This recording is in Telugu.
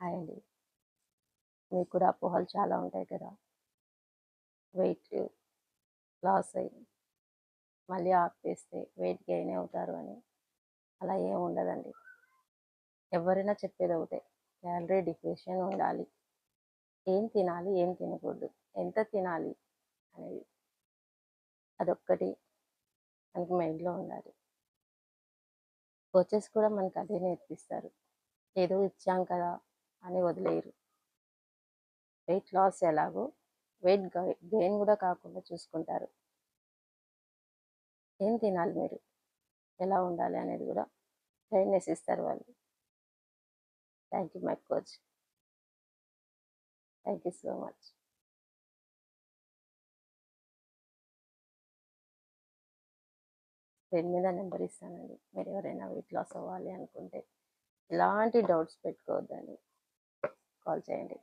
హాయ్ అండి. మీకు కూడా అపోహలు చాలా ఉంటాయి కదా! వెయిట్ లాస్ అయ్యి మళ్ళీ ఆపేస్తే వెయిట్ గెయిన్ అవుతారు అని. అలా ఏమి ఉండదండి. ఎవరైనా చెప్పేది ఒకటే, క్యాలరీ డెఫినిషన్ ఉండాలి. ఏం తినాలి, ఏం తినకూడదు, ఎంత తినాలి అనేది అదొక్కటి మనకి మైండ్లో ఉండాలి. కోచెస్ కూడా మనకు అదే నేర్పిస్తారు. ఏదో ఇచ్చాం కదా అని వదిలేయరు. వెయిట్ లాస్ ఎలాగో వెయిట్ గెయిన్ కూడా కాకుండా చూసుకుంటారు. ఏం తినాలి మీరు, ఎలా ఉండాలి అనేది కూడా గైడ్నెస్ ఇస్తారు వాళ్ళు. Thank you my coach. Thank you so much. Screen మీద నెంబర్ ఇస్తానండి. మీరు ఎవరైనా వెయిట్ లాస్ అవ్వాలి అనుకుంటే ఎలాంటి డౌట్స్ పెట్టుకోవద్దండి, కాల్ చేయండి.